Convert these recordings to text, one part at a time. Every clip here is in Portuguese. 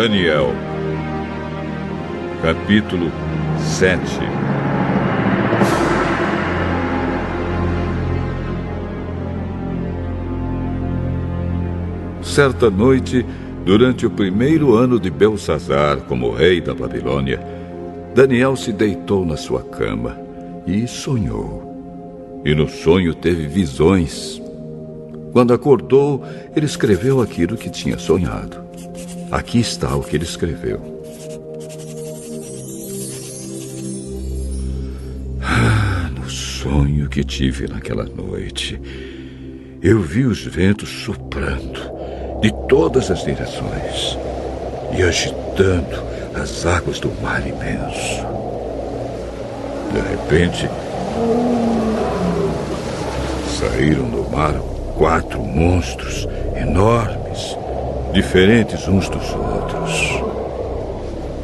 Daniel, capítulo 7. Certa noite, durante o primeiro ano de Belsazar como rei da Babilônia, Daniel se deitou na sua cama e sonhou. E no sonho teve visões. Quando acordou, ele escreveu aquilo que tinha sonhado. Aqui está o que ele escreveu. No sonho que tive naquela noite, eu vi os ventos soprando de todas as direções e agitando as águas do mar imenso. De repente, saíram do mar 4 monstros enormes, diferentes uns dos outros.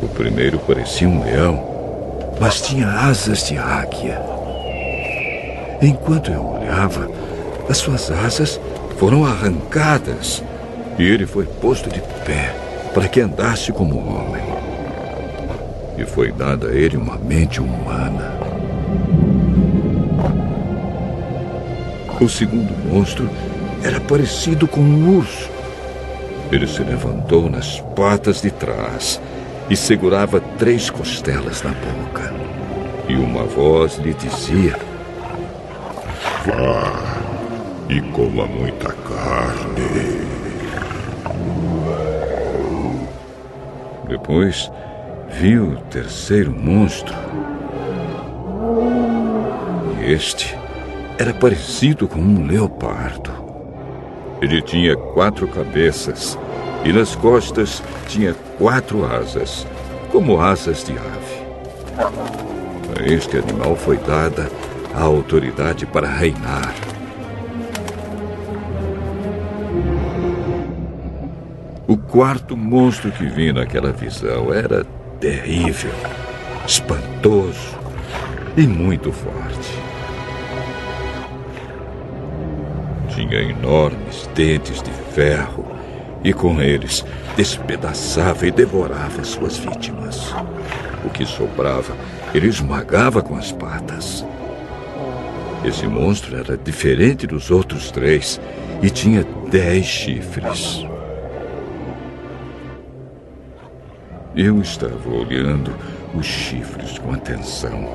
O primeiro parecia um leão, mas tinha asas de águia. Enquanto eu olhava, as suas asas foram arrancadas e ele foi posto de pé para que andasse como homem. E foi dada a ele uma mente humana. O segundo monstro era parecido com um urso. Ele se levantou nas patas de trás e segurava 3 costelas na boca. E uma voz lhe dizia: vá e coma muita carne. Depois vi o terceiro monstro. E este era parecido com um leopardo. Ele tinha 4 cabeças e nas costas tinha 4 asas, como asas de ave. A este animal foi dada a autoridade para reinar. O quarto monstro que vi naquela visão era terrível, espantoso e muito forte. Tinha enormes dentes de ferro e com eles despedaçava e devorava suas vítimas. O que sobrava, ele esmagava com as patas. Esse monstro era diferente dos outros 3 e tinha 10 chifres. Eu estava olhando os chifres com atenção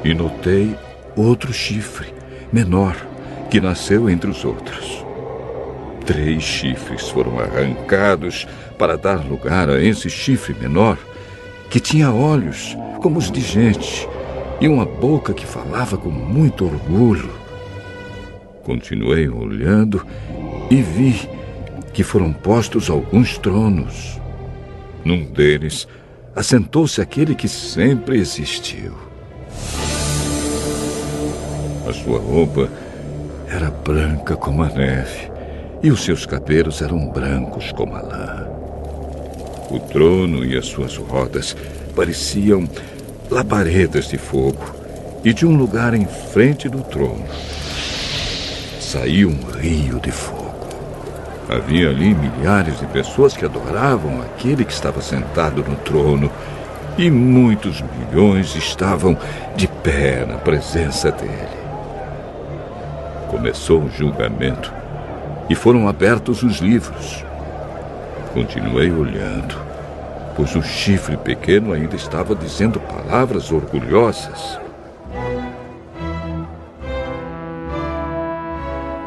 e notei outro chifre, menor, que nasceu entre os outros. 3 chifres foram arrancados para dar lugar a esse chifre menor, que tinha olhos como os de gente e uma boca que falava com muito orgulho. Continuei olhando e vi que foram postos alguns tronos. Num deles, assentou-se aquele que sempre existiu. A sua roupa era branca como a neve, e os seus cabelos eram brancos como a lã. O trono e as suas rodas pareciam labaredas de fogo, e de um lugar em frente do trono saía um rio de fogo. Havia ali milhares de pessoas que adoravam aquele que estava sentado no trono, e muitos milhões estavam de pé na presença dele. Começou o julgamento e foram abertos os livros. Continuei olhando, pois o chifre pequeno ainda estava dizendo palavras orgulhosas.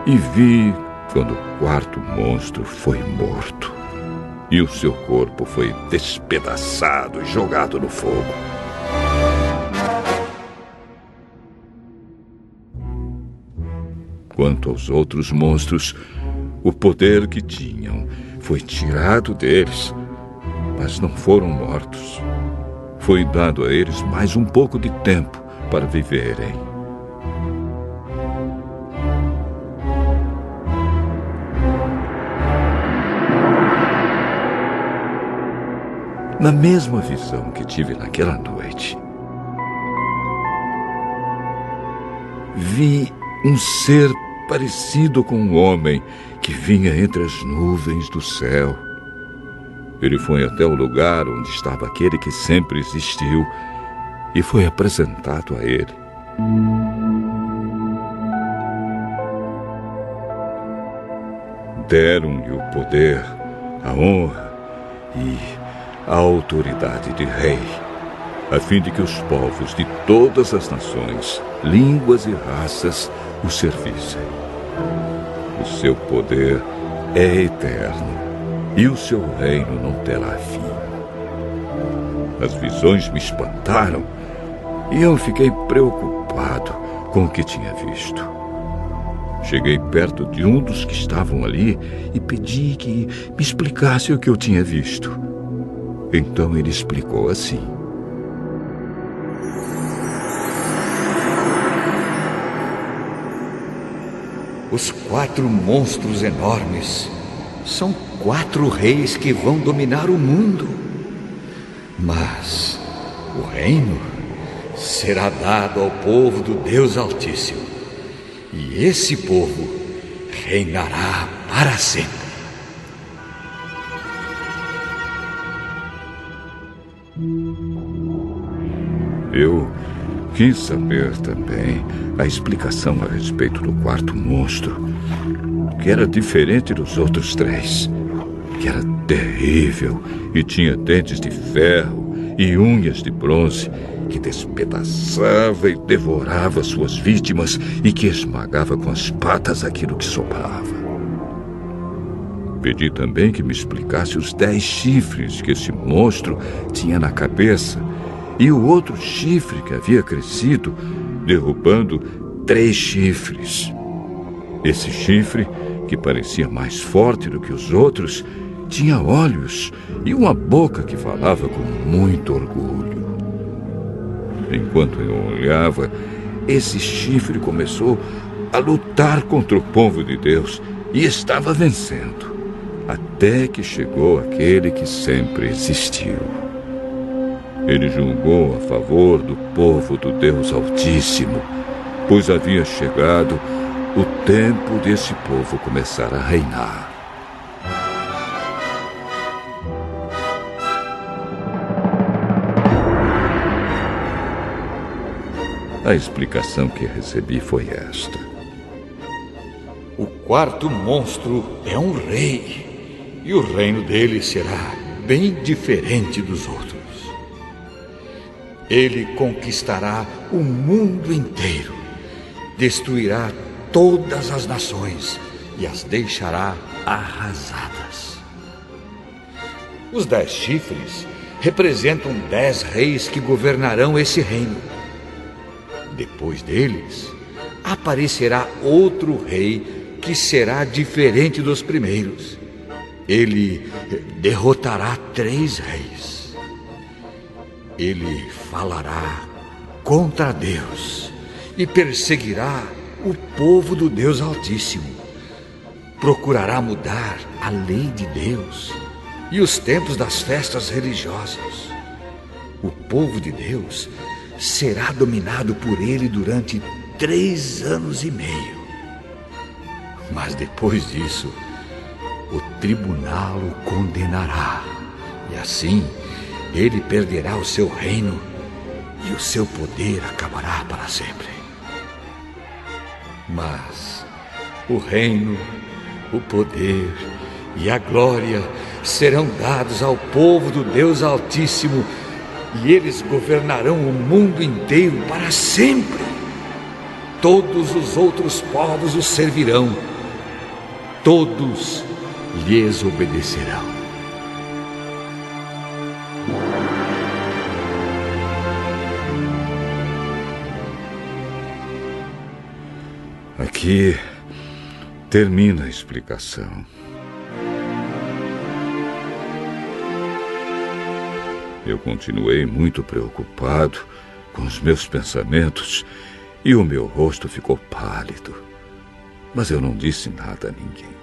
E vi quando o quarto monstro foi morto e o seu corpo foi despedaçado e jogado no fogo. Quanto aos outros monstros, o poder que tinham foi tirado deles, mas não foram mortos. Foi dado a eles mais um pouco de tempo para viverem. Na mesma visão que tive naquela noite, vi um ser parecido com um homem que vinha entre as nuvens do céu. Ele foi até o lugar onde estava aquele que sempre existiu e foi apresentado a ele. Deram-lhe o poder, a honra e a autoridade de rei, a fim de que os povos de todas as nações, línguas e raças o servissem. O seu poder é eterno e o seu reino não terá fim. As visões me espantaram e eu fiquei preocupado com o que tinha visto. Cheguei perto de um dos que estavam ali e pedi que me explicasse o que eu tinha visto. Então ele explicou assim: os 4 monstros enormes são 4 reis que vão dominar o mundo. Mas o reino será dado ao povo do Deus Altíssimo. E esse povo reinará para sempre. Eu quis saber também a explicação a respeito do 4º monstro, que era diferente dos outros 3, que era terrível e tinha dentes de ferro e unhas de bronze, que despedaçava e devorava suas vítimas e que esmagava com as patas aquilo que sobrava. Pedi também que me explicasse os 10 chifres que esse monstro tinha na cabeça e o outro chifre que havia crescido, derrubando 3 chifres. Esse chifre, que parecia mais forte do que os outros, tinha olhos e uma boca que falava com muito orgulho. Enquanto eu olhava, esse chifre começou a lutar contra o povo de Deus e estava vencendo, até que chegou aquele que sempre existiu. Ele julgou a favor do povo do Deus Altíssimo, pois havia chegado o tempo desse povo começar a reinar. A explicação que recebi foi esta: o 4º monstro é um rei, e o reino dele será bem diferente dos outros. Ele conquistará o mundo inteiro, destruirá todas as nações e as deixará arrasadas. Os 10 chifres representam 10 reis que governarão esse reino. Depois deles, aparecerá outro rei que será diferente dos primeiros. Ele derrotará 3 reis. Ele falará contra Deus e perseguirá o povo do Deus Altíssimo. Procurará mudar a lei de Deus e os tempos das festas religiosas. O povo de Deus será dominado por ele durante 3 anos e meio. Mas depois disso, o tribunal o condenará. E assim, ele perderá o seu reino e o seu poder acabará para sempre. Mas o reino, o poder e a glória serão dados ao povo do Deus Altíssimo, e eles governarão o mundo inteiro para sempre. Todos os outros povos os servirão. Todos lhes obedecerão. Aqui termina a explicação. Eu continuei muito preocupado com os meus pensamentos e o meu rosto ficou pálido. Mas eu não disse nada a ninguém.